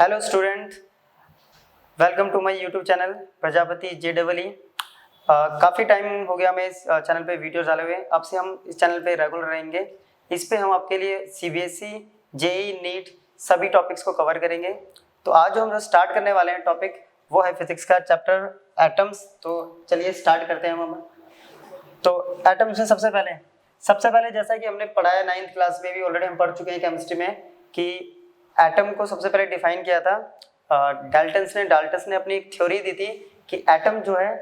Hello student, welcome to my YouTube channel Prajapati JEE। काफ़ी time हो गया मैं इस चैनल पे वीडियोस डाले हुए। अब से हम इस चैनल पे रेगुलर रहेंगे। इस पे हम आपके लिए CBSE, JEE, नीट सभी टॉपिक्स को कवर करेंगे। तो आज जो हम स्टार्ट करने वाले हैं टॉपिक वो है फिजिक्स का चैप्टर एटम्स। तो चलिए स्टार्ट करते हैं हम। तो एटम्स में सबसे पहले जैसा कि हमने पढ़ा है 9th क्लास में भी ऑलरेडी हम पढ़ चुके हैं केमिस्ट्री में कि एटम को सबसे पहले डिफाइन किया था डाल्टन्स ने अपनी एक थ्योरी दी थी कि एटम जो है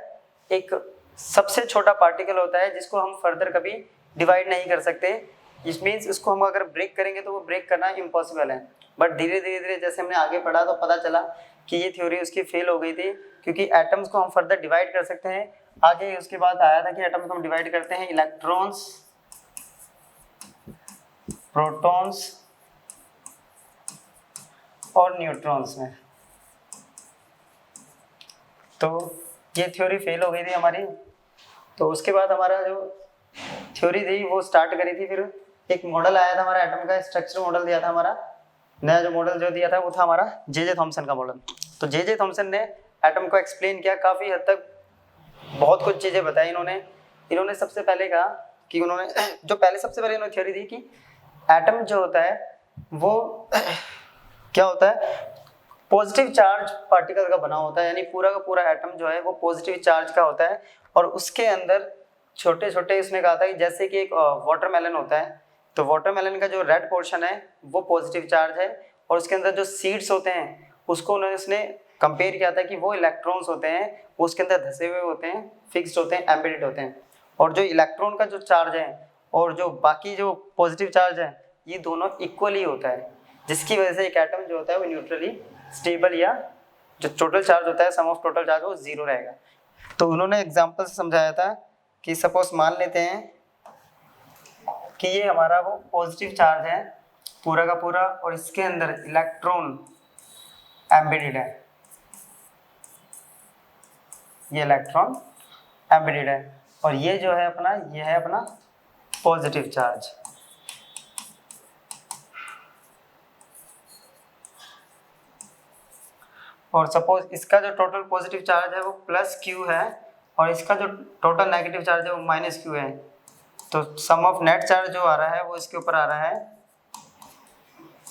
एक सबसे छोटा पार्टिकल होता है जिसको हम फर्दर कभी डिवाइड नहीं कर सकते। इट मीन्स इसको हम अगर ब्रेक करेंगे तो वो ब्रेक करना इम्पॉसिबल है। बट धीरे धीरे जैसे हमने आगे पढ़ा तो पता चला कि ये थ्योरी उसकी फेल हो गई थी, क्योंकि एटम्स को हम फर्दर डिवाइड कर सकते हैं। आगे उसके बाद आया था कि एटम्स को हम डिवाइड करते हैं इलेक्ट्रॉन्स, प्रोटॉन्स और न्यूट्रॉन्स में। तो ये थ्योरी फेल हो गई थी हमारी। तो उसके बाद हमारा जो थ्योरी थी वो स्टार्ट करी थी। फिर एक मॉडल आया था हमारा एटम का, स्ट्रक्चर मॉडल दिया था हमारा। नया जो मॉडल जो दिया था वो था हमारा जे थॉमसन का मॉडल। तो जे थॉमसन ने एटम को एक्सप्लेन किया, काफ़ी हद तक बहुत कुछ चीज़ें बताई इन्होंने सबसे पहले कहा कि उन्होंने सबसे पहले इन्होंने थ्योरी दी कि एटम जो होता है वो क्या होता है, पॉजिटिव चार्ज पार्टिकल का बना होता है। यानी पूरा का पूरा एटम जो है वो पॉजिटिव चार्ज का होता है और उसके अंदर छोटे छोटे, इसने कहा था कि जैसे कि एक वाटरमेलन होता है, तो वाटरमेलन का जो रेड पोर्शन है वो पॉजिटिव चार्ज है और उसके अंदर जो सीड्स होते हैं उसको उसने कंपेयर किया था कि वो इलेक्ट्रॉन्स होते हैं, वो उसके अंदर धसे हुए होते हैं, फिक्स्ड होते हैं, एम्बेडेड होते हैं। और जो इलेक्ट्रॉन का जो चार्ज है और जो बाकी जो पॉजिटिव चार्ज है ये दोनों इक्वली होता है, जिसकी वजह से एक एटम जो होता है वो न्यूट्रली स्टेबल या जो टोटल चार्ज होता है, सम ऑफ टोटल चार्ज, वो जीरो रहेगा। तो उन्होंने एग्जांपल से समझाया था कि सपोज मान लेते हैं कि ये हमारा वो पॉजिटिव चार्ज है पूरा का पूरा और इसके अंदर इलेक्ट्रॉन एम्बेडेड है, ये इलेक्ट्रॉन एम्बेडेड है और ये जो है अपना, ये है अपना पॉजिटिव चार्ज। और सपोज इसका जो टोटल पॉजिटिव चार्ज है वो +Q है और इसका जो टोटल नेगेटिव चार्ज है वो -Q है। तो सम ऑफ नेट चार्ज जो आ रहा है वो इसके ऊपर आ रहा है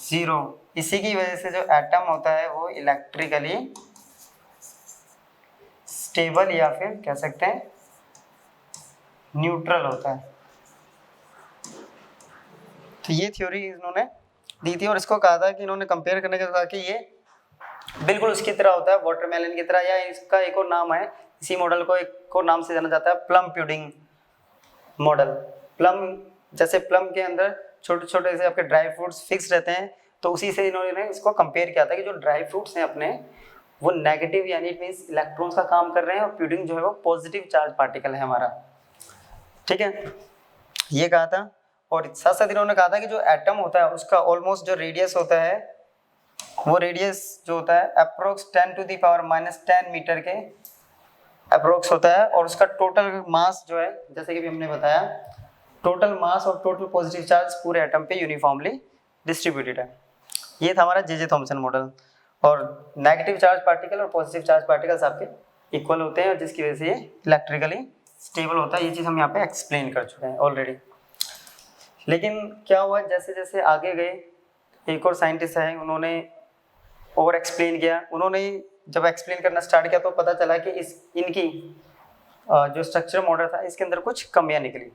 0। इसी की वजह से जो एटम होता है वो इलेक्ट्रिकली स्टेबल या फिर कह सकते हैं न्यूट्रल होता है। तो ये थ्योरी इन्होंने दी थी और इसको कहा था कि इन्होंने कंपेयर करने के कहा कि ये बिल्कुल उसकी तरह होता है, वाटरमेलन की तरह, या इसका एक और नाम है, इसी मॉडल को एक और नाम से जाना जाता है प्लम पुडिंग मॉडल। प्लम, जैसे प्लम के अंदर छोटे छोटे से आपके ड्राई फ्रूट्स फिक्स रहते हैं, तो उसी से इन्होंने इसको कंपेयर किया था कि जो ड्राई फ्रूट्स हैं अपने वो नेगेटिव यानी इट मीन्स इलेक्ट्रॉन्स का काम कर रहे हैं और पुडिंग जो है वो पॉजिटिव चार्ज पार्टिकल है हमारा। ठीक है, ये कहा था। और साथ साथ इन्होंने कहा था कि जो एटम होता है उसका ऑलमोस्ट जो रेडियस होता है वो रेडियस जो होता है अप्रोक्स 10⁻⁻10 मीटर के अप्रोक्स होता है और उसका टोटल मास जो है, जैसे कि भी हमने बताया, टोटल मास और टोटल पॉजिटिव चार्ज पूरे एटम पे यूनिफॉर्मली डिस्ट्रीब्यूटेड है। ये था हमारा जे थॉमसन मॉडल। और नेगेटिव चार्ज पार्टिकल और पॉजिटिव चार्ज पार्टिकल्स आपके इक्वल होते हैं और जिसकी वजह से ये इलेक्ट्रिकली स्टेबल होता है। ये चीज़ हम यहाँ पे एक्सप्लेन कर चुके हैं ऑलरेडी। लेकिन क्या हुआ, जैसे जैसे आगे गए एक और साइंटिस्ट है, उन्होंने ओवर एक्सप्लेन किया। उन्होंने जब एक्सप्लेन करना स्टार्ट किया तो पता चला कि इनकी जो स्ट्रक्चर मॉडल था इसके अंदर कुछ कमियां निकली।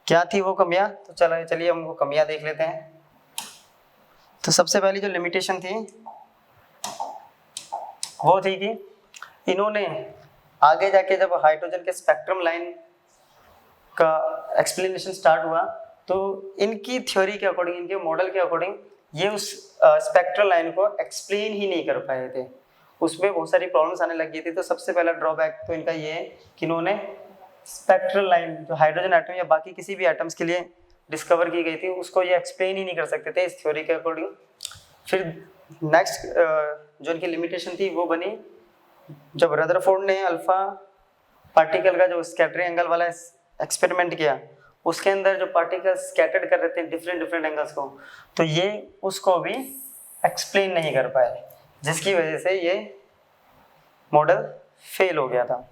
क्या थी वो कमियां, तो चलिए हम वो कमियां देख लेते हैं। तो सबसे पहली जो लिमिटेशन थी वो थी कि इन्होंने आगे जाके जब हाइड्रोजन के स्पेक्ट्रम लाइन का एक्सप्लेनेशन स्टार्ट हुआ तो इनकी थ्योरी के अकॉर्डिंग, इनके मॉडल के अकॉर्डिंग ये उस स्पेक्ट्रल लाइन को एक्सप्लेन ही नहीं कर पाए थे। उसमें बहुत सारी प्रॉब्लम्स आने लग गई थी। तो सबसे पहला ड्रॉबैक तो इनका ये है कि इन्होंने स्पेक्ट्रल लाइन जो हाइड्रोजन एटम या बाकी किसी भी एटम्स के लिए डिस्कवर की गई थी उसको ये एक्सप्लेन ही नहीं कर सकते थे इस थ्योरी के अकॉर्डिंग। फिर नेक्स्ट जो इनकी लिमिटेशन थी वो बनी जब रदरफोर्ड ने अल्फा पार्टिकल का जो स्कैटरिंग एंगल वाला एक्सपेरिमेंट किया, उसके अंदर जो पार्टिकल्स स्कैटर्ड कर रहे थे डिफरेंट एंगल्स को, तो ये उसको भी एक्सप्लेन नहीं कर पाए। जिसकी वजह से ये मॉडल फेल हो गया था।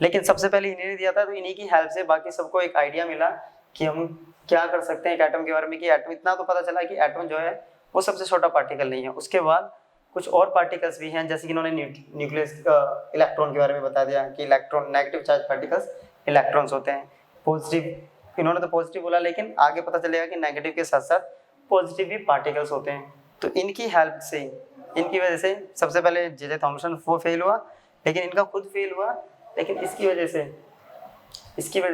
लेकिन सबसे पहले इन्हीं ने दिया था, तो इन्हीं की हेल्प से बाकी सबको एक आइडिया मिला कि हम क्या कर सकते हैं एक एटम के बारे में, कि एटम इतना तो पता चला कि एटम जो है वो सबसे छोटा पार्टिकल नहीं है। उसके बाद कुछ और पार्टिकल्स भी हैं, जैसे कि इन्होंने न्यूक्लियस इलेक्ट्रॉन के बारे में बता दिया कि electron negative charge particles electrons होते हैं। पॉजिटिव इन्होंने तो पॉजिटिव बोला, लेकिन आगे पता चलेगा कि नेगेटिव के साथ साथ पॉजिटिव भी पार्टिकल्स होते हैं। तो इनकी हेल्प से, इनकी वजह से सबसे पहले जे थॉमसन वो फेल हुआ, लेकिन इनका खुद फेल हुआ, लेकिन इसकी वजह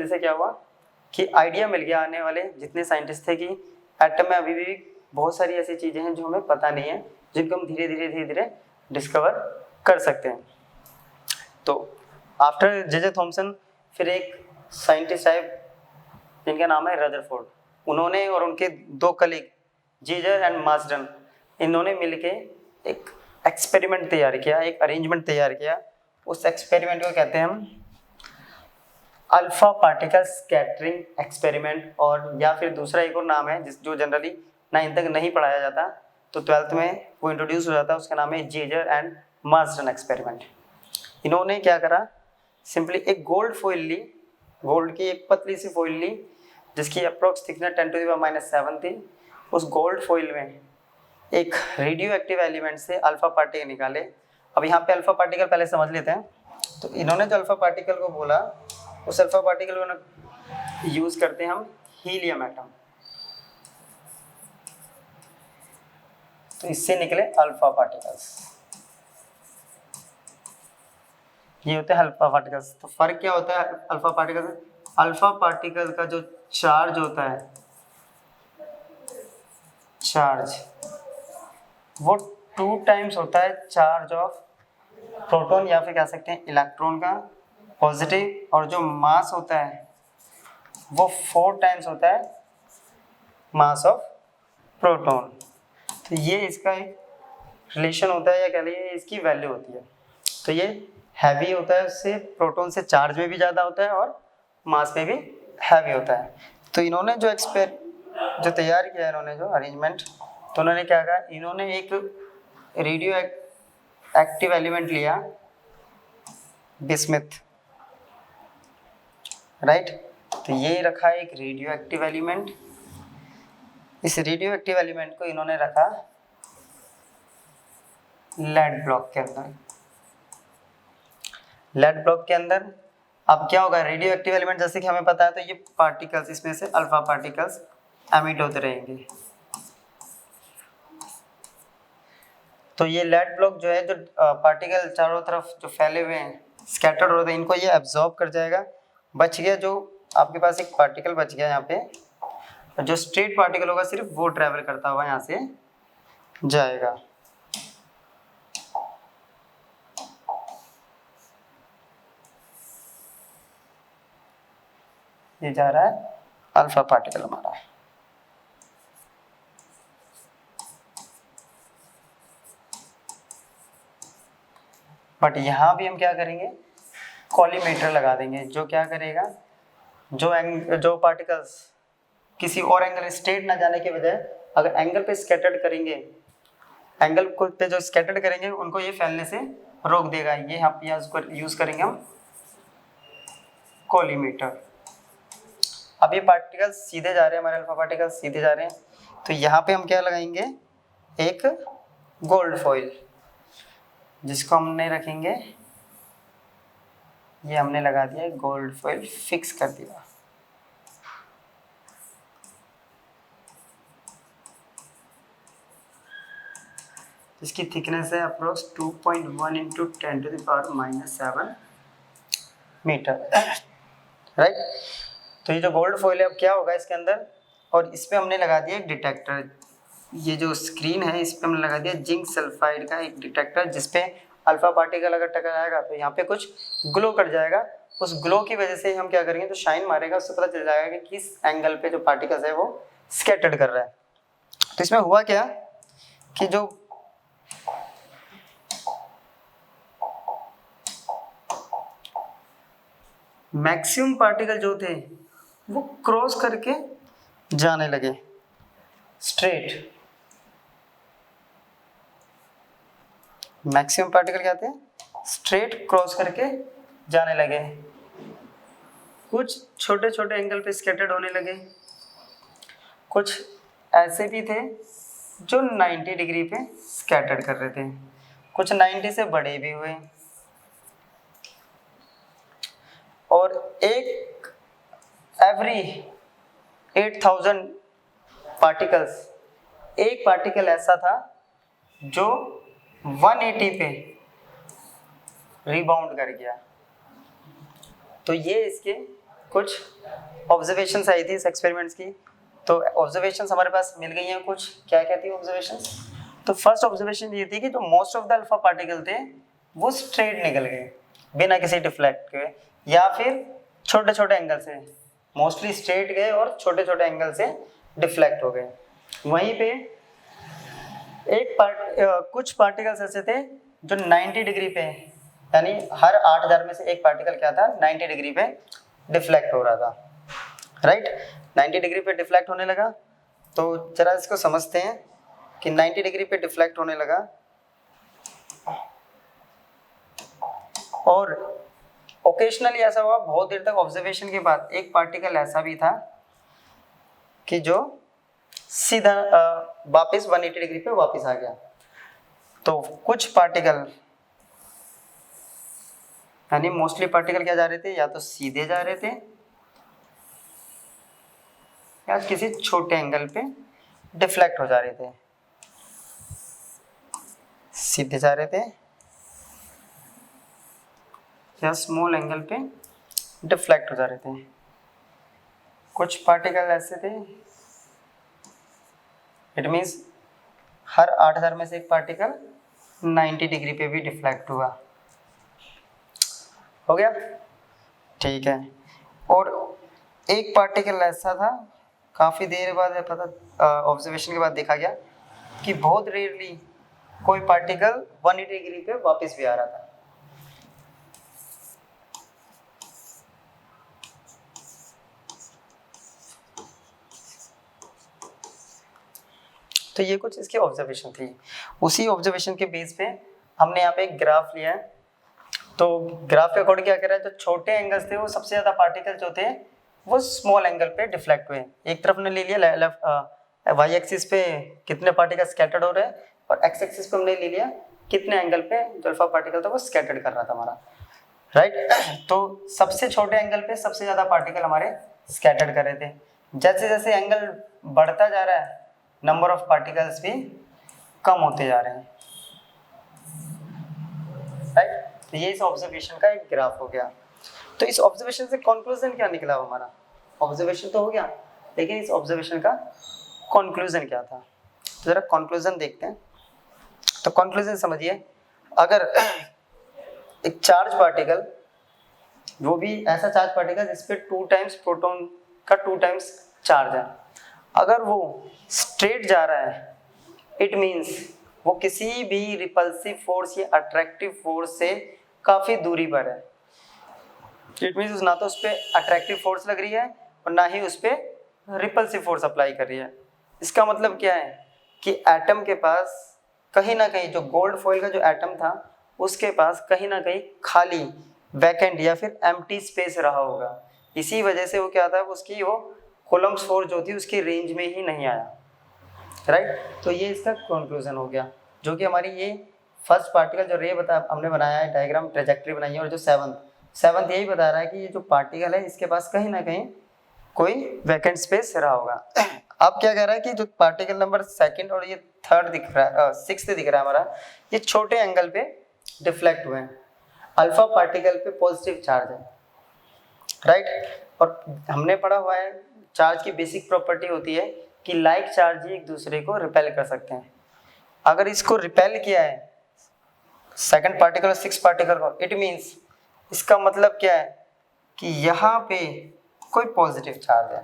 से क्या हुआ कि आइडिया मिल गया आने वाले जितने साइंटिस्ट थे कि एटम में अभी भी बहुत सारी ऐसी चीज़ें हैं जो हमें पता नहीं है, जिनको हम धीरे धीरे डिस्कवर कर सकते हैं। तो आफ्टर जे थॉमसन फिर एक साइंटिस्ट आए जिनका नाम है रदरफोर्ड। उन्होंने और उनके दो कलीग जीजर एंड मार्सडन, इन्होंने मिलके एक एक्सपेरिमेंट तैयार किया, एक अरेंजमेंट तैयार किया। उस एक्सपेरिमेंट को कहते हैं हम अल्फा पार्टिकल स्कैटरिंग एक्सपेरिमेंट, और या फिर दूसरा एक और नाम है जो जनरली 9th तक नहीं पढ़ाया जाता, तो 12th में वो इंट्रोड्यूस हो जाता है, उसका नाम है जीजर एंड मार्सडन एक्सपेरिमेंट। इन्होंने क्या करा, सिंपली एक गोल्ड फॉइल ली, गोल्ड की एक पतली सी फॉइल ली जिसकी अप्रोक्स थिकनेस 10⁻⁷ थी। उस गोल्ड फॉइल में एक रेडियो एक्टिव एलिमेंट से अल्फा पार्टिकल निकाले। अब यहाँ पे अल्फा पार्टिकल पहले समझ लेते हैं। तो इन्होंने जो अल्फा पार्टिकल को बोला, उस अल्फा पार्टिकल को यूज करते हैं हम हीलियम एटम। तो इससे निकले अल्फा पार्टिकल्स, ये होते हैं अल्फा पार्टिकल्स। तो फर्क क्या होता है अल्फा पार्टिकल से? अल्फा पार्टिकल का जो चार्ज होता है, चार्ज वो 2 टाइम्स होता है चार्ज ऑफ प्रोटॉन, या फिर कह सकते हैं इलेक्ट्रॉन का पॉजिटिव, और जो मास होता है वो 4 टाइम्स होता है मास ऑफ प्रोटॉन। तो ये इसका एक रिलेशन होता है, या कह लीजिए इसकी वैल्यू होती है। तो ये हैवी होता है, उससे प्रोटॉन से चार्ज में भी ज़्यादा होता है और मास में भी हैवी होता है। तो इन्होंने जो तैयार किया है, इन्होंने जो अरेंजमेंट, तो उन्होंने क्या कहा, इन्होंने एक रेडियो एक्टिव एलिमेंट लिया, बिस्मथ, राइट। तो ये रखा एक रेडियो एक्टिव एलिमेंट। इस रेडियो एक्टिव एलिमेंट को इन्होंने रखा लेड ब्लॉक के अंदर। लेड ब्लॉक के अंदर अब क्या होगा, रेडियो एक्टिव एलिमेंट जैसे कि हमें पता है, तो ये पार्टिकल्स, इसमें से अल्फा पार्टिकल्स एमिट होते रहेंगे। तो ये लेड ब्लॉक जो है, जो पार्टिकल चारों तरफ जो फैले हुए हैं, स्कैटर्ड होते हैं, इनको ये एब्जॉर्ब कर जाएगा। बच गया जो आपके पास एक पार्टिकल बच गया यहाँ पे, जो स्ट्रेट पार्टिकल होगा सिर्फ वो ट्रैवल करता हुआ यहाँ से जाएगा। ये जा रहा है अल्फा पार्टिकल हमारा। बट यहाँ भी हम क्या करेंगे, कॉलीमेटर लगा देंगे, जो क्या करेगा, जो पार्टिकल्स किसी और एंगल स्ट्रेट ना जाने के बजाय अगर एंगल पे स्कैटर्ड करेंगे, एंगल को पे जो स्कैटर्ड करेंगे उनको ये फैलने से रोक देगा। ये हम यूज करेंगे हम कॉलीमेटर। अब ये पार्टिकल्स सीधे जा रहे हैं, हमारे अल्फा पार्टिकल्स सीधे जा रहे हैं, तो यहाँ पे हम क्या लगाएंगे, एक गोल्ड फॉइल, जिसको हमने रखेंगे, ये हमने लगा दिया गोल्ड फॉइल, फिक्स कर दिया। इसकी थिकनेस है अप्रोक्स 2.1 × 10⁻⁷ मीटर, राइट। तो ये जो गोल्ड फॉइल है, अब क्या होगा इसके अंदर, और इस पे हमने लगा दिया एक डिटेक्टर। ये जो स्क्रीन है, इस पे हमने लगा दिया जिंक सल्फाइड का एक डिटेक्टर, जिसपे अल्फा पार्टिकल अगर टकराएगा तो यहाँ पे कुछ ग्लो कर जाएगा। उस ग्लो की वजह से हम क्या करेंगे, तो शाइन मारेगा, उससे पता चल जाएगा कि किस एंगल पे जो पार्टिकल्स है वो स्कैटर्ड कर रहा है। तो इसमें हुआ क्या कि जो मैक्सिमम पार्टिकल जो थे वो क्रॉस करके जाने लगे स्ट्रेट, मैक्सिमम पार्टिकल क्या थे, स्ट्रेट क्रॉस करके जाने लगे, कुछ छोटे छोटे एंगल पे स्कैटर्ड होने लगे, कुछ ऐसे भी थे जो 90 डिग्री पे स्कैटर्ड कर रहे थे, कुछ 90 से बड़े भी हुए, और एक एवरी 8000 पार्टिकल्स एक पार्टिकल ऐसा था जो 180 पे रिबाउंड कर गया। तो ये इसके कुछ ऑब्जर्वेशंस आई थी इस एक्सपेरिमेंट्स की। तो ऑब्जर्वेशंस हमारे पास मिल गई हैं कुछ। क्या क्या थी ऑब्जर्वेशंस? तो फर्स्ट ऑब्जर्वेशन ये थी कि जो most of the alpha particle थे वो स्ट्रेट निकल गए बिना किसी डिफ्लेक्ट के, या फिर छोटे छोटे एंगल से, मोस्टली स्ट्रेट गए और छोटे छोटे एंगल से डिफ्लेक्ट हो गए। वहीं पे कुछ पार्टिकल्स ऐसे थे जो 90 डिग्री पे, यानी हर 8000 में से एक पार्टिकल क्या था, 90 डिग्री पे डिफ्लेक्ट हो रहा था, राइट। 90 डिग्री पे डिफ्लेक्ट होने लगा। तो जरा इसको समझते हैं कि 90 डिग्री पे डिफ्लेक्ट होने लगा, और ओकेशनली ऐसा हुआ बहुत देर तक ऑब्जर्वेशन के बाद एक पार्टिकल ऐसा भी था कि जो सीधा वापस 180 डिग्री पे वापस आ गया। तो कुछ पार्टिकल, यानी मोस्टली पार्टिकल क्या जा रहे थे, या तो सीधे जा रहे थे या किसी छोटे एंगल पे डिफ्लेक्ट हो जा रहे थे, सीधे जा रहे थे या स्मॉल एंगल पे डिफ्लेक्ट हो जा रहे थे। कुछ पार्टिकल ऐसे थे, इट मीन्स हर 8000 में से एक पार्टिकल 90 डिग्री पे भी डिफ्लेक्ट हुआ। हो गया, ठीक है। और एक पार्टिकल ऐसा था, काफ़ी देर बाद पता ऑब्जर्वेशन के बाद देखा गया कि बहुत रेयरली कोई पार्टिकल 180 डिग्री पे वापस भी आ रहा था। तो ये कुछ इसकी ऑब्जर्वेशन थी। उसी ऑब्जर्वेशन के बेस पे हमने यहाँ पे एक ग्राफ लिया है। तो ग्राफ के अकॉर्डिंग क्या कर रहा है, जो छोटे एंगल्स थे वो सबसे ज़्यादा पार्टिकल जो थे वो स्मॉल एंगल पे डिफ्लेक्ट हुए। एक तरफ ने ले लिया लेफ्ट वाई एक्सिस पे कितने पार्टिकल स्कैटर्ड हो रहे हैं, और एक्स एक्सिस पे हमने ले लिया कितने एंगल पे जो अल्फा पार्टिकल था वो स्कैटर्ड कर रहा था हमारा, राइट। तो सबसे छोटे एंगल पे सबसे ज़्यादा पार्टिकल हमारे स्कैटर्ड कर रहे थे। जैसे जैसे एंगल बढ़ता जा रहा है नंबर ऑफ पार्टिकल्स भी कम होते जा रहे हैं, राइट। तो ये इस ऑब्जर्वेशन का एक ग्राफ हो गया। तो इस ऑब्जर्वेशन से कंक्लूजन क्या निकला हमारा? ऑब्जर्वेशन तो हो गया, लेकिन इस ऑब्जर्वेशन का कंक्लूजन क्या था? तो जरा कंक्लूजन देखते हैं। तो कंक्लूजन समझिए, अगर एक चार्ज पार्टिकल, वो भी ऐसा चार्ज पार्टिकल जिस पे 2 टाइम्स प्रोटॉन का 2 टाइम्स चार्ज है, अगर वो स्ट्रेट जा रहा है, इट मीन्स वो किसी भी रिपल्सिव फोर्स या अट्रैक्टिव फोर्स से काफ़ी दूरी पर है। इट मीन्स ना तो उस पर अट्रैक्टिव फोर्स लग रही है और ना ही उस पर रिपल्सिव फोर्स अप्लाई कर रही है। इसका मतलब क्या है कि एटम के पास कहीं ना कहीं, जो गोल्ड फॉइल का जो एटम था उसके पास कहीं ना कहीं खाली, वैकेंट या फिर एम्प्टी स्पेस रहा होगा। इसी वजह से वो क्या था, उसकी वो कूलम्ब्स फोर्स जो थी उसकी रेंज में ही नहीं आया, राइट। तो ये इसका कंक्लूजन हो गया, जो कि हमारी ये फर्स्ट पार्टिकल जो रे हमने बनाया है, डायग्राम ट्रेजेक्ट्री बनाई है, और जो सेवंथ यही बता रहा है कि ये जो पार्टिकल है इसके पास कहीं ना कहीं कोई वैकेंट स्पेस रहा होगा। अब क्या कह रहा है कि जो पार्टिकल नंबर सेकंड और ये थर्ड दिख रहा है, सिक्स्थ दिख रहा है हमारा, ये छोटे एंगल पे डिफ्लेक्ट हुए हैं। अल्फा पार्टिकल पे पॉजिटिव चार्ज है, राइट। और हमने पढ़ा हुआ है चार्ज की बेसिक प्रॉपर्टी होती है कि लाइक चार्ज ही एक दूसरे को रिपेल कर सकते हैं। अगर इसको रिपेल किया है सेकंड पार्टिकल और सिक्स पार्टिकल को, इट मीन्स इसका मतलब क्या है कि यहाँ पे कोई पॉजिटिव चार्ज है,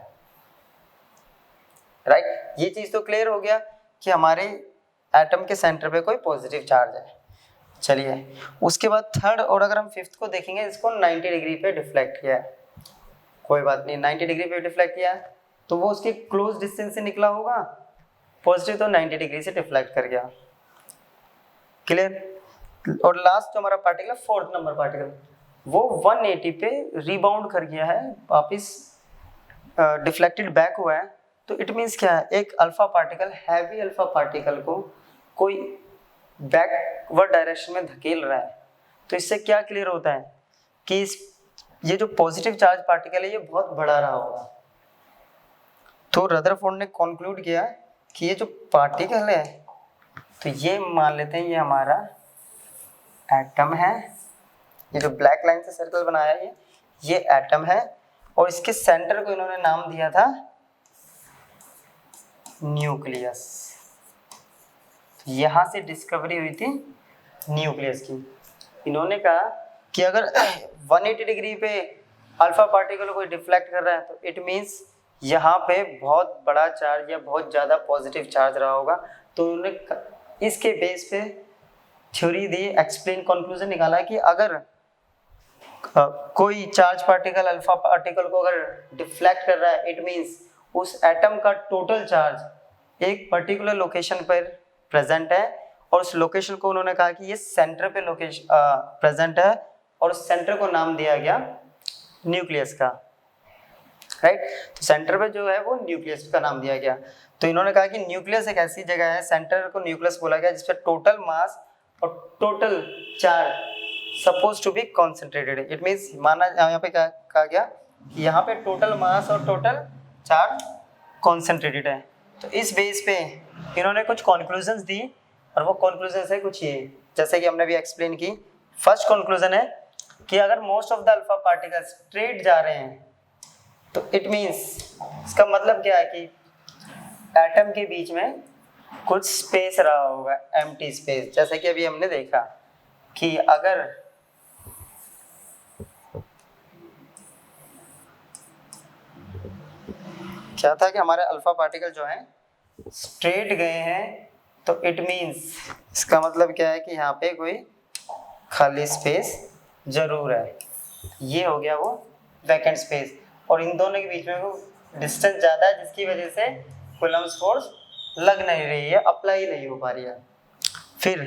राइट। ये चीज़ तो क्लियर हो गया कि हमारे एटम के सेंटर पे कोई पॉजिटिव चार्ज है। चलिए, उसके बाद थर्ड, और अगर हम फिफ्थ को देखेंगे, इसको 90 डिग्री पे डिफ्लेक्ट किया है, कोई बात नहीं, 90 डिग्री पे डिफ्लेक्ट किया है तो वो उसके क्लोज डिस्टेंस से निकला होगा, पॉजिटिव तो 90 डिग्री से डिफ्लेक्ट कर गया, क्लियर। और लास्ट जो हमारा पार्टिकल, फोर्थ नंबर पार्टिकल, वो 180 पे रिबाउंड कर गया है, वापिस डिफ्लेक्टेड बैक हुआ है। तो इट मीन्स क्या है, एक alpha particle, heavy alpha particle को कोई बैकवर्ड डायरेक्शन में धकेल रहा है। तो इससे क्या क्लियर होता है कि ये जो पॉजिटिव चार्ज पार्टिकल है ये बहुत बड़ा रहा होगा। तो रदरफोर्ड ने कंक्लूड किया कि ये जो पार्टिकल है, तो ये मान लेते हैं ये हमारा एटम है, ये जो ब्लैक लाइन से सर्कल बनाया है ये एटम है, और इसके सेंटर को इन्होंने नाम दिया था न्यूक्लियस। यहां से डिस्कवरी हुई थी न्यूक्लियस की। इन्होंने कहा कि अगर 180 डिग्री पे अल्फा पार्टिकल को डिफ्लेक्ट कर रहा है तो इट मीन्स यहाँ पे बहुत बड़ा चार्ज या बहुत ज़्यादा पॉजिटिव चार्ज रहा होगा। तो उन्होंने इसके बेस पे थ्योरी दी, एक्सप्लेन, कंक्लूजन निकाला कि अगर कोई चार्ज पार्टिकल अल्फा पार्टिकल को अगर डिफ्लेक्ट कर रहा है, इट मीन्स उस एटम का टोटल चार्ज एक पर्टिकुलर लोकेशन पर प्रेजेंट है, और उस लोकेशन को उन्होंने कहा कि ये सेंटर पे लोकेशन प्रेजेंट है, और उस सेंटर को नाम दिया गया न्यूक्लियस का, राइट। तो सेंटर पे जो है वो न्यूक्लियस का नाम दिया गया। तो इन्होंने कहा कि न्यूक्लियस एक ऐसी जगह है, सेंटर को न्यूक्लियस बोला गया, जिसपे टोटल मास और total charge suppose to be concentrated. It means माना यहाँ पे क्या कहा गया, यहाँ पे टोटल मास और टोटल चार्ज कॉन्सेंट्रेटेड है। तो इस बेस पे इन्होंने कुछ कंक्लूजन्स दी, और वो कंक्लूजन्स है कुछ ये, जैसे कि हमने भी एक्सप्लेन की। फर्स्ट कंक्लूजन है कि अगर most of the alpha particles straight जा रहे हैं तो इट मीन्स, इसका मतलब क्या है कि एटम के बीच में कुछ स्पेस रहा होगा, एम्प्टी स्पेस। जैसे कि अभी हमने देखा कि अगर क्या था कि हमारे अल्फा पार्टिकल जो है स्ट्रेट गए हैं, तो इट मीन्स इसका मतलब क्या है कि यहाँ पे कोई खाली स्पेस जरूर है। ये हो गया वो वैकेंट स्पेस, और इन दोनों के बीच में वो डिस्टेंस ज़्यादा है, जिसकी वजह से कूलम्ब्स फोर्स लग नहीं रही है, अप्लाई नहीं हो पा रही है। फिर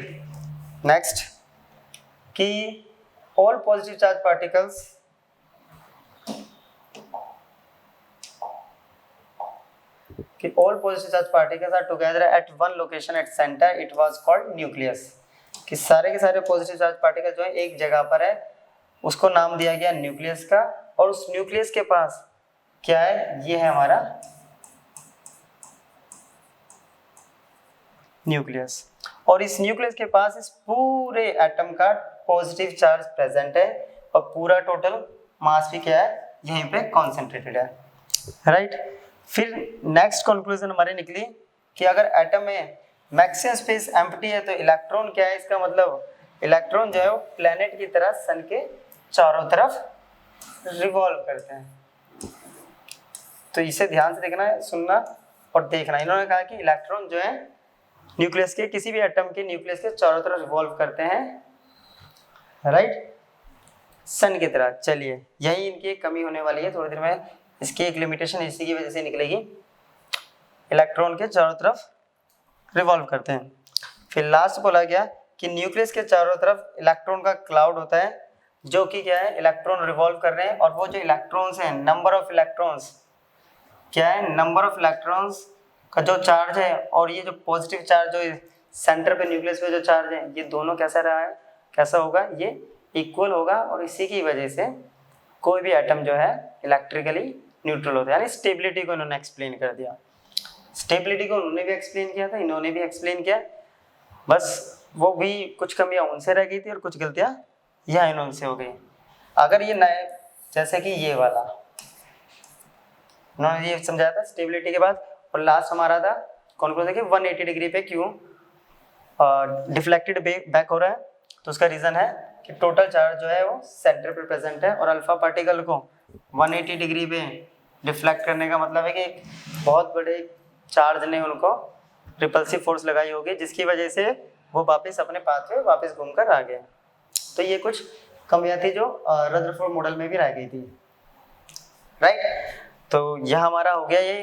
नेक्स्ट कि all positive charge particles all positive charge particles are together at one location at center, it was called nucleus। कि सारे के सारे पॉजिटिव चार्ज पार्टिकल जो है एक जगह पर है, उसको नाम दिया गया न्यूक्लियस का, और उस न्यूक्लियस के पास क्या है, ये है हमारा न्यूक्लियस, और इस न्यूक्लियस के पास इस पूरे एटम का पॉजिटिव चार्ज प्रेजेंट है, और पूरा टोटल मास भी क्या है, यहीं पे कॉन्सेंट्रेटेड है, राइट। फिर नेक्स्ट कंक्लूजन हमारी निकली कि अगर एटम में मैक्सिमम स्पेस एम्प्टी है तो इलेक्ट्रॉन क्या है, इसका मतलब इलेक्ट्रॉन जो है वो प्लैनेट की तरह सन के चारों तरफ रिवॉल्व करते हैं। तो इसे ध्यान से देखना है, सुनना और देखना। इन्होंने कहा कि इलेक्ट्रॉन जो है न्यूक्लियस के, किसी भी एटम के न्यूक्लियस के चारों तरफ रिवॉल्व करते हैं, राइट, सन की तरह। चलिए, यही इनकी एक कमी होने वाली है, थोड़ी देर में इसकी एक लिमिटेशन इसी की वजह से निकलेगी, इलेक्ट्रॉन के चारों तरफ रिवॉल्व करते हैं। फिर लास्ट बोला गया कि न्यूक्लियस के चारों तरफ इलेक्ट्रॉन का क्लाउड होता है, जो कि क्या है, इलेक्ट्रॉन रिवॉल्व कर रहे हैं, और वो जो इलेक्ट्रॉन्स हैं, नंबर ऑफ इलेक्ट्रॉन्स क्या है, नंबर ऑफ इलेक्ट्रॉन्स का जो चार्ज है, और ये जो पॉजिटिव चार्ज जो सेंटर पे न्यूक्लियस पे जो चार्ज है, ये दोनों कैसा रहा है, कैसा होगा, ये इक्वल होगा, और इसी की वजह से कोई भी एटम जो है इलेक्ट्रिकली न्यूट्रल होता है। यानी स्टेबिलिटी को इन्होंने एक्सप्लेन कर दिया। स्टेबिलिटी को उन्होंने भी एक्सप्लेन किया था, इन्होंने भी एक्सप्लेन किया, बस वो भी कुछ कमियां उनसे रह गई थी और कुछ गलतियां यहाँ इनसे हो गई। अगर ये नए, जैसे कि ये वाला उन्होंने ये समझाया था स्टेबिलिटी के बाद, और लास्ट हमारा था कंक्लूजन कि 180 डिग्री पे क्यों डिफ्लेक्टेड बैक हो रहा है, तो उसका रीज़न है कि टोटल चार्ज जो है वो सेंटर पे प्रेजेंट है, और अल्फा पार्टिकल को 180 डिग्री पे डिफ्लेक्ट करने का मतलब है कि बहुत बड़े चार्ज ने उनको रिपल्सिव फोर्स लगाई होगी, जिसकी वजह से वो वापस अपने पाथ पे वापस घूमकर आ गए। तो ये कुछ कमियां थी जो रदरफोर्ड मॉडल में भी रह गई थी, राइट। तो यह हमारा हो गया, ये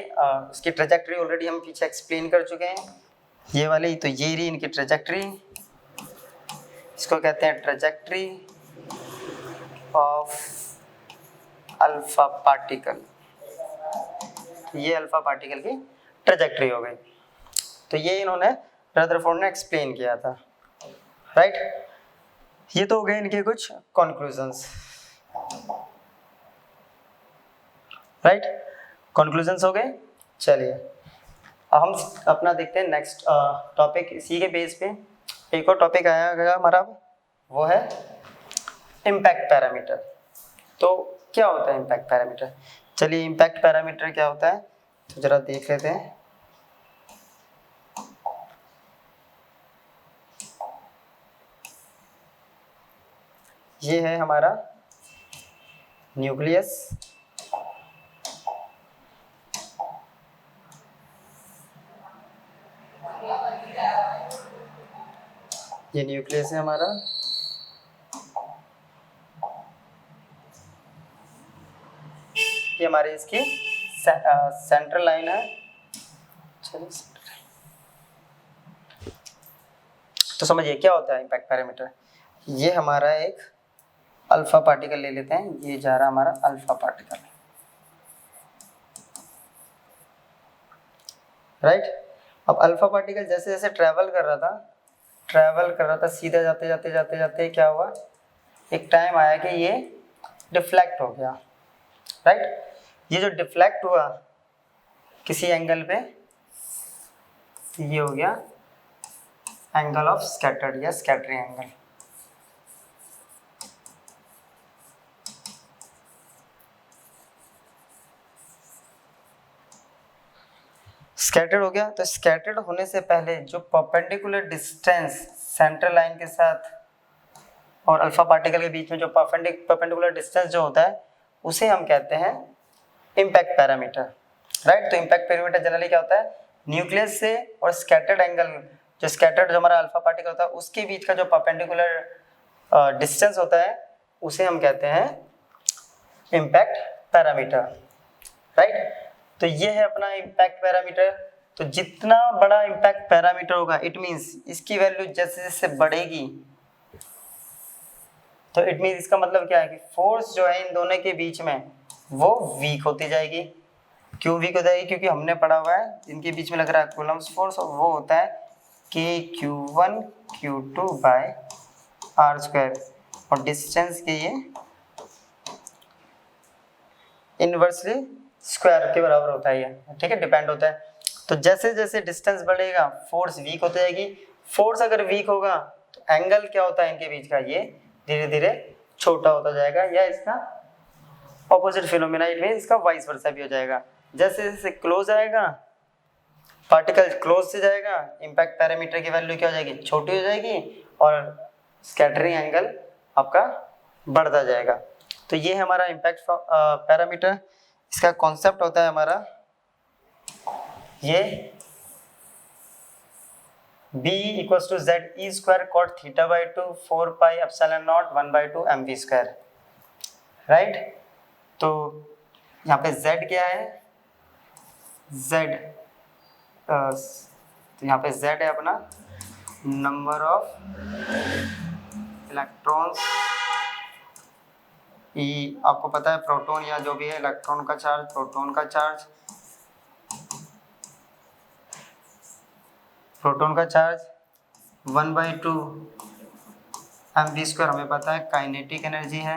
इसकी ट्रेजेक्टरी ऑलरेडी हम पीछे एक्सप्लेन कर चुके हैं, ये वाली। तो ये रही इनकी ट्रेजेक्टरी, इसको कहते हैं ट्रेजेक्ट्री ऑफ अल्फा पार्टिकल। ये अल्फा पार्टिकल की ट्रेजेक्ट्री हो गई। तो ये इन्होंने रदरफोर्ड ने एक्सप्लेन किया था, राइट। ये तो हो गए इनके कुछ कंक्लूजन्स, राइट। कंक्लूजन्स हो गए। चलिए अब हम अपना देखते हैं नेक्स्ट टॉपिक। इसी के बेस पे एक और टॉपिक आया हमारा, वो है इम्पैक्ट पैरामीटर। तो क्या होता है इम्पैक्ट पैरामीटर? चलिए इम्पैक्ट पैरामीटर क्या होता है तो जरा देख लेते हैं। ये है हमारा न्यूक्लियस, ये न्यूक्लियस है हमारा। ये हमारी इसकी सेंट्रल लाइन है। तो समझिए क्या होता है इम्पैक्ट पैरामीटर। ये हमारा एक अल्फा पार्टिकल ले लेते हैं, ये जा रहा हमारा अल्फा पार्टिकल, राइट। अब अल्फा पार्टिकल जैसे जैसे ट्रैवल कर रहा था सीधे जाते जाते जाते जाते क्या हुआ, एक टाइम आया कि ये डिफ्लेक्ट हो गया, राइट। ये जो डिफ्लेक्ट हुआ किसी एंगल पे, ये हो गया एंगल ऑफ स्कैटर्ड या स्कैटरिंग एंगल। स्कैटर्ड हो गया। तो स्कैटर्ड होने से पहले जो परपेंडिकुलर डिस्टेंस सेंट्रल लाइन के साथ और अल्फा पार्टिकल के बीच में जो परपेंडिकुलर डिस्टेंस जो होता है उसे हम कहते हैं इम्पैक्ट पैरामीटर, राइट। तो इम्पैक्ट पैरामीटर जनरली क्या होता है, न्यूक्लियस से और स्कैटर्ड एंगल, जो हमारा अल्फा पार्टिकल होता है उसके बीच का जो परपेंडिकुलर डिस्टेंस होता है उसे हम कहते हैं इम्पैक्ट पैरामीटर, राइट। तो ये है अपना इम्पैक्ट पैरामीटर। तो जितना बड़ा इम्पैक्ट पैरामीटर होगा इट मीन्स इसकी वैल्यू जैसे जैसे बढ़ेगी, तो इट मीन्स इसका मतलब क्या है कि फोर्स जो है इन दोनों के बीच में वो वीक होती जाएगी। क्यों वीक हो जाएगी? क्योंकि हमने पढ़ा हुआ है इनके बीच में लग रहा है कूलम्स फोर्स, और वो होता है KQ1 Q2 बाय R², और डिस्टेंस के ये इनवर्सली स्क्वायर के बराबर होता है ये, ठीक है, डिपेंड होता है। तो जैसे जैसे डिस्टेंस बढ़ेगा फोर्स वीक होती जाएगी। फोर्स अगर वीक होगा तो एंगल क्या होता है इनके बीच का, ये धीरे धीरे छोटा होता जाएगा, या इसका ऑपोजिट फिनोमेना, इट मींस इसका वाइस वर्सा भी हो जाएगा। जैसे जैसे क्लोज आएगा पार्टिकल क्लोज से जाएगा, इम्पैक्ट पैरामीटर की वैल्यू क्या हो जाएगी, छोटी हो जाएगी, और स्कैटरिंग एंगल आपका बढ़ता जाएगा। तो ये है हमारा इम्पैक्ट पैरामीटर। इसका कॉन्सेप्ट होता है हमारा ये B = ZE² cot θ/2 4πε0 1/2 mv², right. तो यहाँ पे Z क्या है, Z तो यहाँ पे Z है अपना नंबर ऑफ इलेक्ट्रॉन्स, E आपको पता है प्रोटॉन या जो भी है इलेक्ट्रॉन का चार्ज, प्रोटॉन का चार्ज, प्रोटॉन का चार्ज 1/2 mv² हमें पता है काइनेटिक एनर्जी है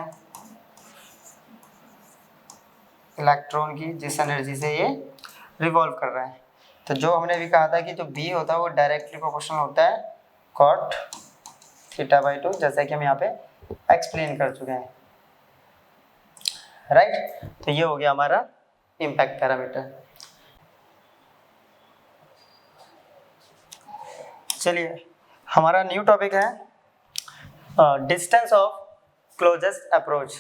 इलेक्ट्रॉन की, जिस एनर्जी से ये रिवॉल्व कर रहा है। तो जो हमने भी कहा था कि जो B होता है वो डायरेक्टली प्रोपोर्शनल होता है cot θ/2, जैसा कि हम यहाँ पे एक्सप्लेन कर चुके हैं, राइट। तो ये हो गया हमारा इम्पैक्ट पैरामीटर। चलिए हमारा न्यू टॉपिक है डिस्टेंस ऑफ क्लोजेस्ट अप्रोच।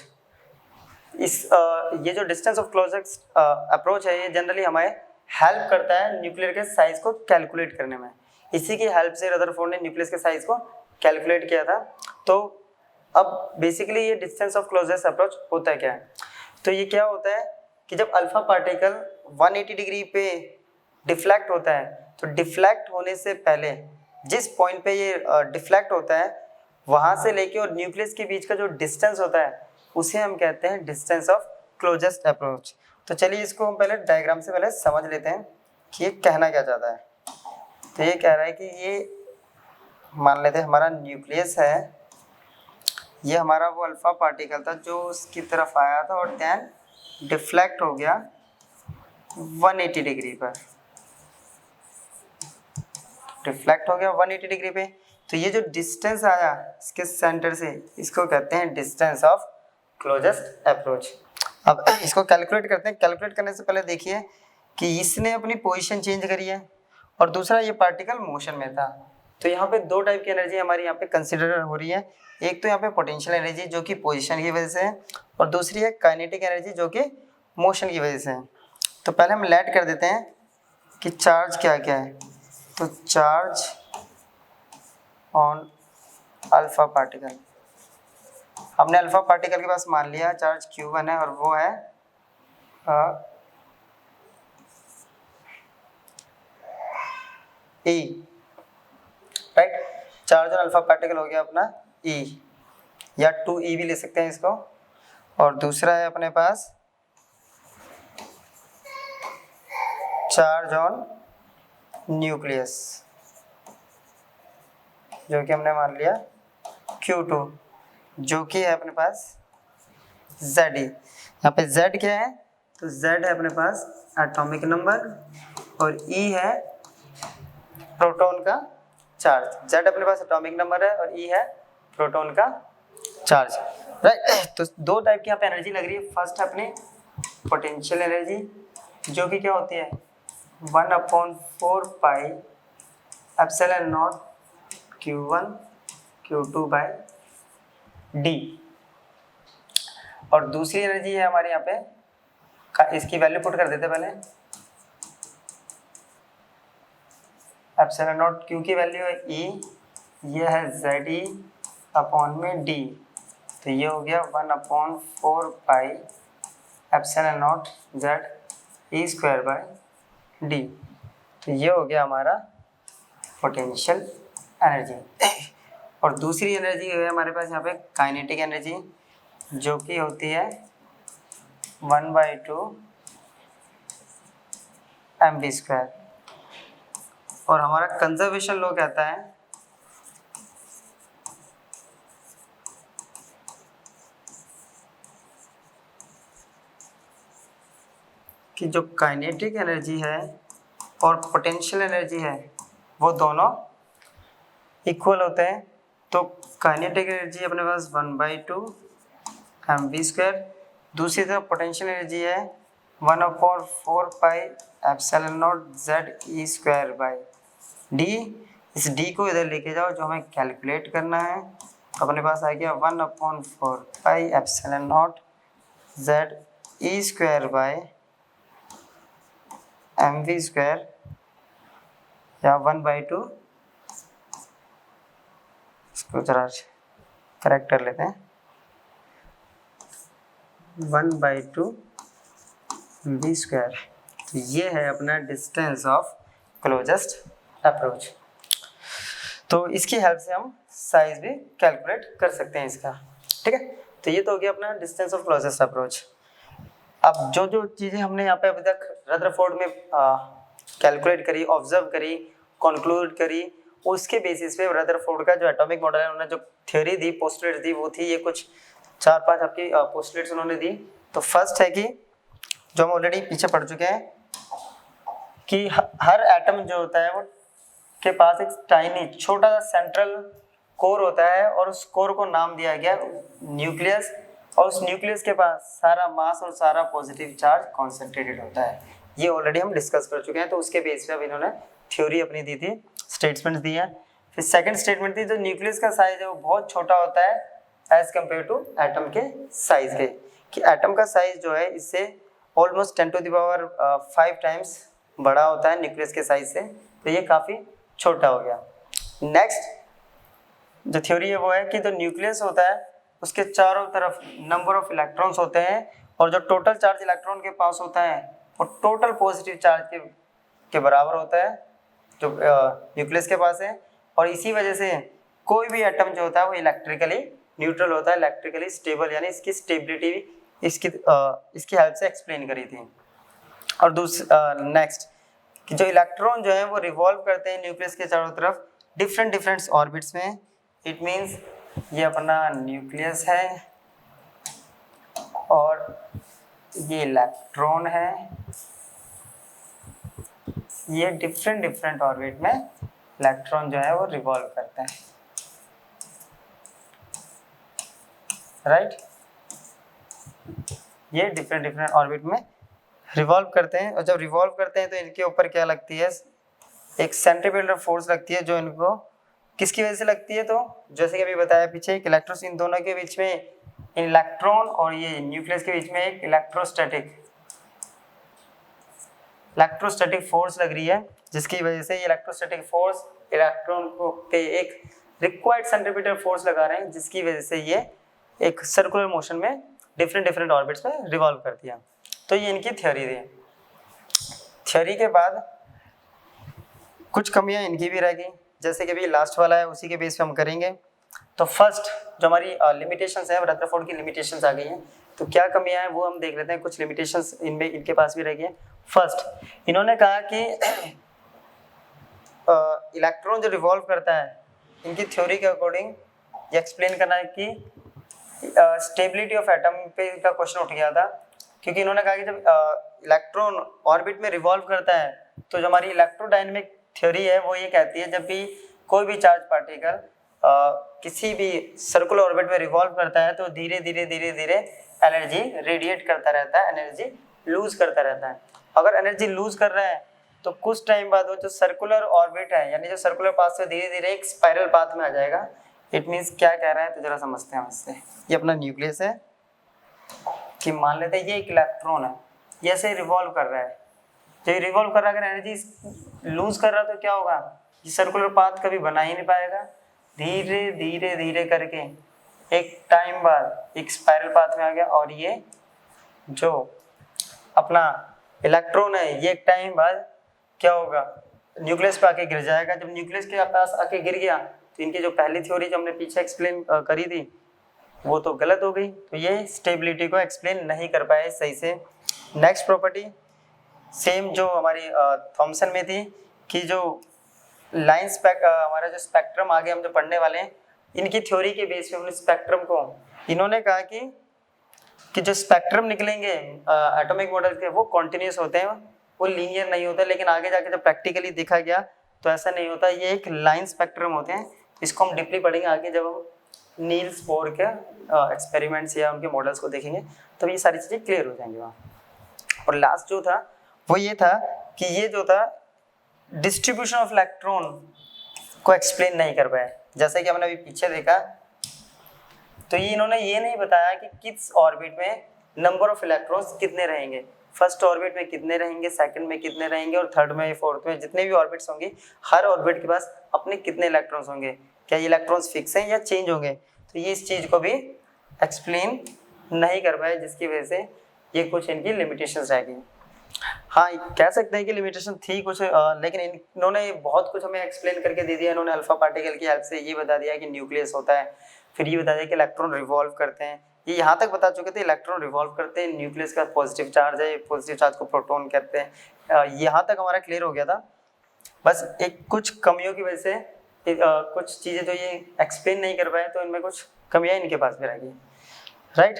ये जो डिस्टेंस ऑफ क्लोजेस्ट अप्रोच है ये जनरली हमें हेल्प करता है न्यूक्लियर के साइज को कैलकुलेट करने में। इसी की हेल्प से रदरफोर्ड ने न्यूक्लियस के साइज को कैलकुलेट किया था। तो अब बेसिकली ये डिस्टेंस ऑफ क्लोजेस्ट अप्रोच होता है क्या है, तो ये क्या होता है कि जब अल्फा पार्टिकल 180 डिग्री पे डिफ्लेक्ट होता है, तो डिफ्लेक्ट होने से पहले जिस पॉइंट पे ये डिफ्लेक्ट होता है वहाँ से लेके और न्यूक्लियस के बीच का जो डिस्टेंस होता है उसे हम कहते हैं डिस्टेंस ऑफ क्लोजेस्ट अप्रोच। तो चलिए इसको हम पहले डायग्राम से पहले समझ लेते हैं कि ये कहना क्या चाहता है। तो ये कह रहा है कि ये मान लेते हैं हमारा न्यूक्लियस है, ये हमारा वो अल्फा पार्टिकल था जो उसकी तरफ आया था और देन डिफ्लेक्ट हो गया 180 डिग्री पर, रिफ्लेक्ट हो गया 180 डिग्री पे। तो ये जो डिस्टेंस आया इसके सेंटर से इसको कहते हैं डिस्टेंस ऑफ क्लोजेस्ट अप्रोच। अब इसको कैलकुलेट करते हैं। कैलकुलेट करने से पहले देखिए कि इसने अपनी पोजीशन चेंज करी है और दूसरा ये पार्टिकल मोशन में था। तो यहाँ पे दो टाइप की एनर्जी हमारी यहाँ पे कंसिडर हो रही है। एक तो यहाँ पे पोटेंशियल एनर्जी जो कि पोजीशन की वजह से है और दूसरी है काइनेटिक एनर्जी जो कि मोशन की वजह से है। तो पहले हम लेट कर देते हैं कि चार्ज क्या क्या है। तो चार्ज ऑन अल्फा पार्टिकल, हमने अल्फा पार्टिकल के पास मान लिया चार्ज Q1 है और वो है E, right. Charge on alpha particle हो गया अपना E, या 2E भी ले सकते हैं इसको। और दूसरा है अपने पास चार्ज ऑन न्यूक्लियस जो कि हमने मान लिया Q2, जो कि है अपने पास ZE। यहाँ पे Z क्या है? तो Z है अपने पास एटॉमिक नंबर और E है प्रोटॉन का चार्ज। Z अपने पास एटॉमिक नंबर है और E है प्रोटॉन का चार्ज, राइट। तो दो टाइप की यहाँ पे एनर्जी लग रही है। फर्स्ट है अपनी पोटेंशियल एनर्जी जो कि क्या होती है 1/4 pi epsilon not Q1 Q2 by D। और दूसरी एनर्जी है हमारे यहाँ पे, इसकी वैल्यू पुट कर देते पहले। एप्सिलॉन नॉट Q की वैल्यू है E, ये है ZE अपॉन में D। तो ये हो गया 1/4 pi epsilon not ZE square by D। तो ये हो गया हमारा पोटेंशियल एनर्जी। और दूसरी एनर्जी है हमारे पास यहाँ पे काइनेटिक एनर्जी जो कि होती है 1/2 mv स्क्वायर। और हमारा कंजर्वेशन लॉ कहता है कि जो काइनेटिक एनर्जी है और पोटेंशियल एनर्जी है वो दोनों इक्वल होते हैं। तो काइनेटिक एनर्जी अपने पास 1/2 mv स्क्वायर, दूसरी तरफ पोटेंशियल एनर्जी है 1/4 pi epsilon not ZE square by D। इस D को इधर लेके जाओ जो हमें कैलकुलेट करना है। अपने पास आ गया 1/4 pi epsilon not ZE square by mv square या 1/2। इसको जरा करेक्ट कर लेते हैं, 1/2 v स्क्वायर। तो ये है अपना डिस्टेंस ऑफ क्लोजेस्ट अप्रोच। तो इसकी हेल्प से हम साइज भी कैलकुलेट कर सकते हैं इसका, ठीक है। तो ये तो हो गया अपना डिस्टेंस ऑफ क्लोजेस्ट अप्रोच। अब जो जो चीज़ें हमने यहाँ पे अभी तक रदरफोर्ड में कैलकुलेट करी, ऑब्जर्व करी, कंक्लूड करी, उसके बेसिस पे रदरफोर्ड का जो एटॉमिक मॉडल है उन्होंने जो थ्योरी दी, पोस्टुलेट्स दी, वो थी ये कुछ 4-5 आपकी पोस्टुलेट्स उन्होंने दी। तो फर्स्ट है कि जो हम ऑलरेडी पीछे पढ़ चुके हैं कि हर एटम जो होता है वो के पास एक टाइनी छोटा सा सेंट्रल कोर होता है और उस कोर को नाम दिया गया न्यूक्लियस। और उस न्यूक्लियस के पास सारा मास और सारा पॉजिटिव चार्ज कॉन्सेंट्रेटेड होता है। ये ऑलरेडी हम डिस्कस कर चुके हैं। तो उसके बेस पे अब इन्होंने थ्योरी अपनी दी थी, स्टेटमेंट दी है। फिर सेकंड स्टेटमेंट थी जो न्यूक्लियस का साइज है वो बहुत छोटा होता है एज कम्पेयर टू एटम के साइज के, कि एटम का साइज जो है इससे ऑलमोस्ट 10⁵ टाइम्स बड़ा होता है न्यूक्लियस के साइज से। तो ये काफ़ी छोटा हो गया। नेक्स्ट जो थ्योरी है वो है कि जो न्यूक्लियस होता है उसके चारों तरफ नंबर ऑफ इलेक्ट्रॉन्स होते हैं और जो टोटल चार्ज इलेक्ट्रॉन के पास होता है वो टोटल पॉजिटिव चार्ज के बराबर होता है जो न्यूक्लियस के पास है। और इसी वजह से कोई भी एटम जो होता है वो इलेक्ट्रिकली न्यूट्रल होता है, इलेक्ट्रिकली स्टेबल, यानी इसकी स्टेबिलिटी इसकी हेल्प से एक्सप्लेन करी थी। और नेक्स्ट कि जो इलेक्ट्रॉन जो है वो रिवॉल्व करते हैं न्यूक्लियस के चारों तरफ डिफरेंट ऑर्बिट्स में। इट मींस ये अपना न्यूक्लियस है और ये इलेक्ट्रॉन है, ये डिफरेंट ऑर्बिट में इलेक्ट्रॉन जो है वो रिवॉल्व करते हैं, राइट। ये डिफरेंट ऑर्बिट में रिवॉल्व करते हैं, और जब रिवॉल्व करते हैं तो इनके ऊपर क्या लगती है, एक सेंट्रीफ्यूगल फोर्स लगती है, जो इनको किसकी वजह से लगती है, तो जैसे कि अभी बताया पीछे, एक इलेक्ट्रॉन, इन दोनों के बीच में, इलेक्ट्रॉन और ये न्यूक्लियस के बीच में एक इलेक्ट्रोस्टैटिक फोर्स लग रही है, जिसकी वजह से ये इलेक्ट्रोस्टैटिक फोर्स इलेक्ट्रॉन को पे एक रिक्वायर्ड सेंट्रीफ्यूगल फोर्स लगा रहे हैं, जिसकी वजह से ये एक सर्कुलर मोशन में डिफरेंट ऑर्बिट्स में रिवॉल्व करती है। तो ये इनकी थ्योरी थी। थ्योरी के बाद कुछ कमियां इनकी भी रह गई, जैसे कि अभी लास्ट वाला है उसी के बेस पे हम करेंगे। तो फर्स्ट जो हमारी लिमिटेशंस है, रदरफोर्ड की लिमिटेशंस आ गई हैं, तो क्या कमियां हैं वो हम देख लेते हैं। कुछ लिमिटेशंस इनमें इनके पास भी रह गई हैं। फर्स्ट, इन्होंने कहा कि इलेक्ट्रॉन जो रिवॉल्व करता है, इनकी थ्योरी के अकॉर्डिंग ये एक्सप्लेन करना है कि स्टेबिलिटी ऑफ एटम पे का क्वेश्चन उठ गया था, क्योंकि इन्होंने कहा कि जब इलेक्ट्रॉन ऑर्बिट में रिवॉल्व करता है तो जो हमारी इलेक्ट्रोडायनेमिक थ्योरी है वो ये कहती है, जब भी कोई भी चार्ज पार्टिकल किसी भी सर्कुलर ऑर्बिट में रिवॉल्व करता है तो धीरे धीरे एनर्जी रेडिएट करता रहता है, एनर्जी लूज करता रहता है। अगर एनर्जी लूज कर रहा है तो कुछ टाइम बाद वो जो सर्कुलर ऑर्बिट है, यानी जो सर्कुलर पाथ से धीरे धीरे एक स्पाइरल पाथ में आ जाएगा। इट मीन्स क्या कह रहा है, तो जरा समझते हैं इससे। ये अपना न्यूक्लियस है कि मान लेते हैं ये एक इलेक्ट्रॉन है, ये ऐसे रिवॉल्व कर रहा है। जब रिवॉल्व कर रहा है, अगर एनर्जी लूज कर रहा है तो क्या होगा, ये सर्कुलर पाथ कभी बना ही नहीं पाएगा। धीरे धीरे करके एक टाइम बाद एक स्पाइरल पाथ में आ गया, और ये जो अपना इलेक्ट्रॉन है ये एक टाइम बाद क्या होगा, न्यूक्लियस पे आके गिर जाएगा। जब न्यूक्लियस के पास आके गिर गया तो इनकी जो पहली थ्योरी जो हमने पीछे एक्सप्लेन करी थी वो तो गलत हो गई, तो ये स्टेबिलिटी को एक्सप्लेन नहीं कर पाए सही से। नेक्स्ट प्रॉपर्टी सेम जो हमारी थॉमसन में थी, कि जो लाइन हमारा जो स्पेक्ट्रम आगे हम जो पढ़ने वाले हैं, इनकी थ्योरी के बेस पे उन्होंने स्पेक्ट्रम को, इन्होंने कहा कि जो स्पेक्ट्रम निकलेंगे एटॉमिक मॉडल के, वो कॉन्टिन्यूस होते हैं, वो लीनियर नहीं होता। लेकिन आगे जाके जब प्रैक्टिकली देखा गया तो ऐसा नहीं होता, ये एक लाइन स्पेक्ट्रम होते हैं। इसको हम डीपली पढ़ेंगे आगे, जब हम नील्स बोर के एक्सपेरिमेंट्स या उनके मॉडल्स को देखेंगे तब ये सारी चीज़ें क्लियर हो जाएंगी वहाँ। और लास्ट जो था वो ये था कि ये जो था डिस्ट्रीब्यूशन ऑफ इलेक्ट्रॉन को एक्सप्लेन नहीं कर पाए। जैसे कि हमने अभी पीछे देखा, तो ये इन्होंने ये नहीं बताया कि किस ऑर्बिट में नंबर ऑफ इलेक्ट्रॉन्स कितने रहेंगे, फर्स्ट ऑर्बिट में कितने रहेंगे, सेकंड में कितने रहेंगे, और थर्ड में, फोर्थ में, जितने भी ऑर्बिट्स होंगे, हर ऑर्बिट के पास अपने कितने इलेक्ट्रॉन्स होंगे, क्या ये इलेक्ट्रॉन्स फिक्स हैं या चेंज होंगे। तो ये इस चीज़ को भी एक्सप्लेन नहीं कर पाए, जिसकी वजह से ये कुछ इनकी लिमिटेशंस रह गई। हाँ, कह सकते हैं कि लिमिटेशन थी कुछ, लेकिन इन्होंने बहुत कुछ हमें एक्सप्लेन करके दे दिया। इन्होंने अल्फा पार्टिकल की हेल्प से ये बता दिया कि न्यूक्लियस होता है, फिर ये बता दिया कि इलेक्ट्रॉन रिवॉल्व करते हैं, ये यहाँ तक बता चुके थे। इलेक्ट्रॉन रिवॉल्व करते हैं, न्यूक्लियस का पॉजिटिव चार्ज है, पॉजिटिव चार्ज को प्रोटॉन कहते हैं। यहाँ तक हमारा क्लियर हो गया था। बस एक कुछ कमियों की वजह से कुछ चीज़ें जो ये एक्सप्लेन नहीं कर पाए, तो इनमें कुछ कमियाँ इनके पास भी रह गई, राइट।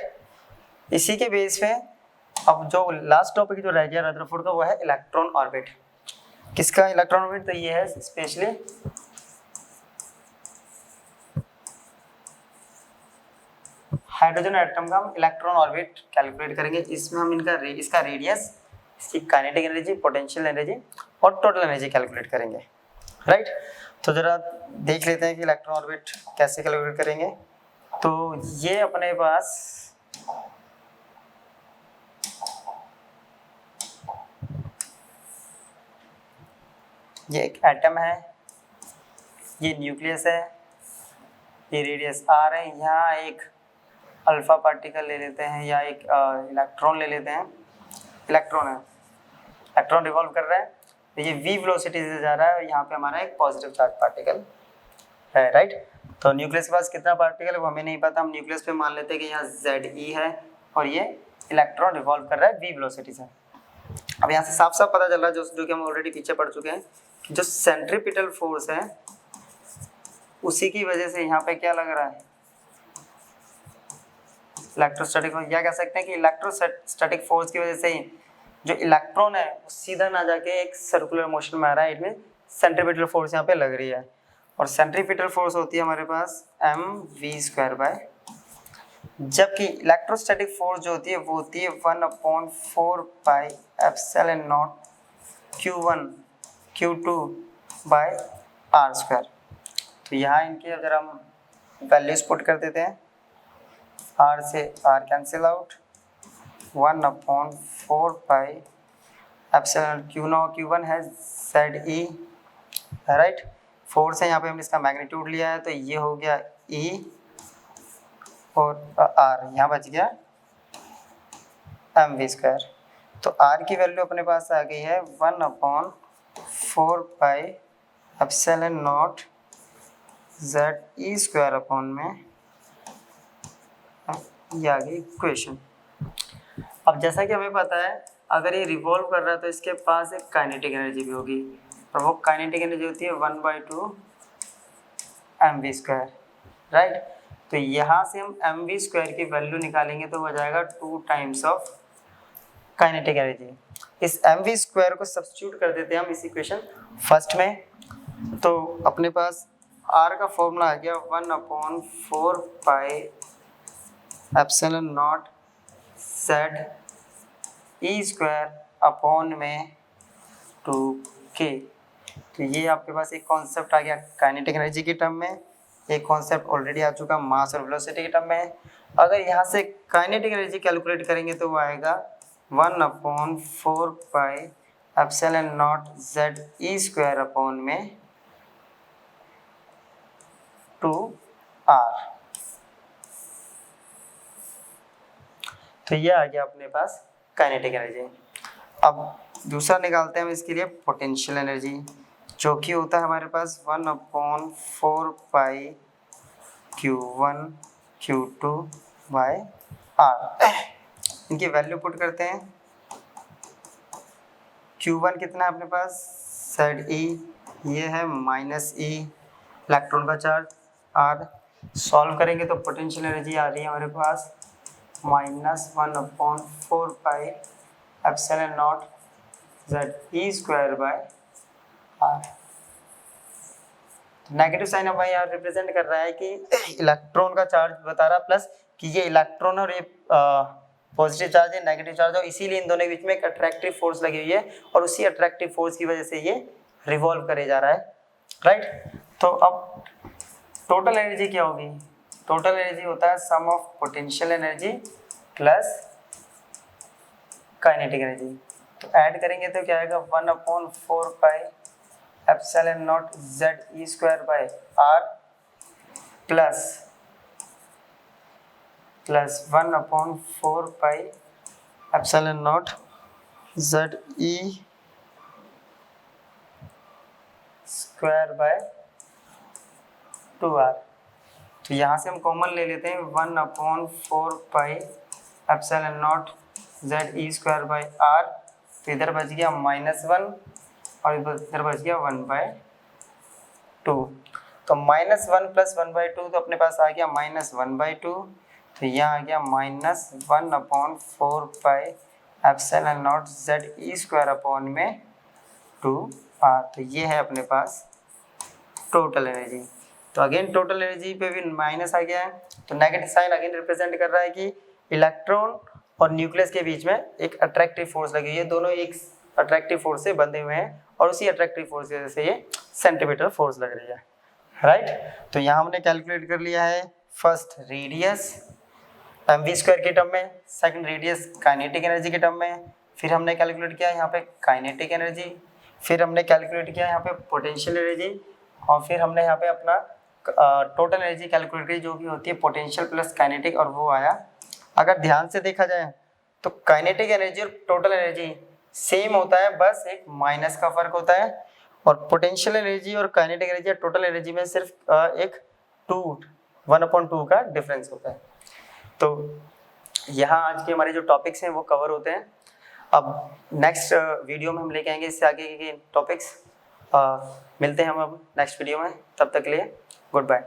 इसी के बेस पे अब जो लास्ट टॉपिक जो रह गया रदरफोर्ड का, वो है इलेक्ट्रॉन ऑर्बिट। किसका इलेक्ट्रॉन ऑर्बिट, तो ये है स्पेशली हाइड्रोजन एटम का हम इलेक्ट्रॉन ऑर्बिट कैलकुलेट करेंगे। इसमें हम इसका रेडियस, इसकी काइनेटिक एनर्जी, पोटेंशियल एनर्जी और टोटल एनर्जी कैलकुलेट करेंगे, राइट। तो जरा देख लेते हैं कि इलेक्ट्रॉन ऑर्बिट कैसे कैलकुलेट करेंगे। तो ये अपने पास ये एक एटम है, ये न्यूक्लियस है, ये रेडियस r है। यहाँ एक अल्फा पार्टिकल ले लेते हैं या एक इलेक्ट्रॉन ले लेते हैं। इलेक्ट्रॉन है, इलेक्ट्रॉन रिवॉल्व कर रहा है, तो ये v वेलोसिटी से जा रहा है, और यहाँ पे हमारा एक पॉजिटिव चार्ज पार्टिकल है, राइट। तो न्यूक्लियस के पास कितना पार्टिकल है वो हमें नहीं पता, हम न्यूक्लियस पे मान लेते हैं कि यहाँ Ze है और ये इलेक्ट्रॉन रिवॉल्व कर रहा है v वेलोसिटी से। अब यहाँ से साफ साफ पता चल रहा है जो कि हम ऑलरेडी पीछे पढ़ चुके हैं कि जो सेंट्रीपिटल फोर्स है उसी की वजह से यहाँ पे क्या लग रहा है, इलेक्ट्रोस्टैटिक, या कह सकते हैं कि इलेक्ट्रोस्टैटिक फोर्स की वजह से ही जो इलेक्ट्रॉन है वो सीधा ना जाके एक सर्कुलर मोशन में आ रहा है, इसमें सेंट्रीपिटल फोर्स यहाँ पे लग रही है। और सेंट्रीपिटल फोर्स होती है हमारे पास mv², जबकि इलेक्ट्रोस्टैटिक फोर्स जो होती है वो होती है 1/4 πε0 q1 q2 बाय r²। तो यहाँ इनके अगर हम वैल्यूज पुट कर देते हैं, r से r कैंसिल आउट, 1/4 πε0 q1 है Ze, राइट। फोर्स है यहाँ पे हमने इसका मैग्नीट्यूड लिया है तो ये हो गया E और r यहाँ बच गया mv²। तो r की वैल्यू अपने पास आ गई है 1/4 πε0 Ze² अपॉन में, ये आ गई इक्वेशन। अब जैसा कि हमें पता है अगर ये रिवॉल्व कर रहा है तो इसके पास एक काइनेटिक एनर्जी भी होगी और वो काइनेटिक एनर्जी होती है 1/2 mv², राइट। तो यहाँ से हम mv² की वैल्यू निकालेंगे तो हो जाएगा 2 टाइम्स ऑफ काइनेटिक एनर्जी। इस mv² को सब्स्टिट्यूट कर देते हैं हम इस इक्वेशन फर्स्ट में, तो अपने पास r का फॉर्मूला आ गया 1/4 πε0 Ze² अपॉन में 2k। तो ये आपके पास एक कॉन्सेप्ट आ गया काइनेटिक एनर्जी के टर्म में, एक कॉन्सेप्ट ऑलरेडी आ चुका मास और वेलोसिटी के टर्म में। अगर यहाँ से काइनेटिक एनर्जी कैलकुलेट करेंगे तो वो आएगा 1/4 πε0 Ze² अपॉन में 2r। तो ये आ गया अपने पास काइनेटिक एनर्जी। अब दूसरा निकालते हैं हम इसके लिए पोटेंशियल एनर्जी, जो कि होता है हमारे पास 1/4 π(q1 q2 बाय r)। इनकी वैल्यू पुट करते हैं। q1 कितना है अपने पास Ze, ये है -e इलेक्ट्रॉन का चार्ज r। सॉल्व करेंगे तो पोटेंशियल एनर्जी आ रही है हमारे पास -1/4 πε0 Ze² by r। Negative sign अब यहाँ रिप्रेजेंट कर रहा है कि इलेक्ट्रॉन का चार्ज बता रहा प्लस कि ये इलेक्ट्रॉन और ये पॉजिटिव चार्ज है, नेगेटिव चार्ज है, इसीलिए इन दोनों के बीच में एक अट्रैक्टिव फोर्स लगी हुई है और उसी अट्रैक्टिव फोर्स की वजह से ये रिवॉल्व करे जा रहा है, राइट। तो अब टोटल एनर्जी क्या होगी? टोटल एनर्जी होता है sum of potential energy plus kinetic energy. तो ऐड करेंगे तो क्या आएगा 1/4 πε0 Ze² by r plus 1/4 πε0 Ze² bye 2r। तो यहाँ से हम कॉमन ले लेते हैं 1/4 πε0 Ze² बाय r। तो इधर बच गया -1 और इधर बच गया 1/2। तो -1 प्लस 1/2 तो अपने पास आ गया -1/2। तो यहाँ आ गया -1/4 πε0 Ze² अपॉन में 2r। तो ये है अपने पास टोटल एनर्जी। तो अगेन टोटल एनर्जी पे भी माइनस आ गया है, तो नेगेटिव साइन अगेन रिप्रेजेंट कर रहा है कि इलेक्ट्रॉन और न्यूक्लियस के बीच में एक अट्रैक्टिव फोर्स लगी हुई है, दोनों एक अट्रैक्टिव फोर्स से बंधे हुए हैं और उसी अट्रैक्टिव फोर्स की वजह से ये सेंटीमीटर फोर्स लग रही है, राइट। तो यहाँ हमने कैलकुलेट कर लिया है फर्स्ट रेडियस mv² के टर्म में, सेकंड रेडियस काइनेटिक एनर्जी के टर्म में, फिर हमने कैलकुलेट किया यहाँ पे काइनेटिक एनर्जी, फिर हमने कैलकुलेट किया यहाँ पे पोटेंशियल एनर्जी, और फिर हमने यहाँ पे अपना टोटल एनर्जी कैलकुलेट की जो कि होती है पोटेंशियल प्लस काइनेटिक, और वो आया। अगर ध्यान से देखा जाए तो काइनेटिक एनर्जी और टोटल एनर्जी सेम होता है, बस एक माइनस का फर्क होता है। और पोटेंशियल एनर्जी और काइनेटिक एनर्जी या टोटल एनर्जी में सिर्फ एक 1/2 का डिफरेंस होता है। तो यहाँ आज के हमारे जो टॉपिक्स हैं वो कवर होते हैं। अब नेक्स्ट वीडियो में हम लेके आएंगे इससे आगे के टॉपिक्स। मिलते हैं हम अब नेक्स्ट वीडियो में, तब तक के लिए गुड बाय।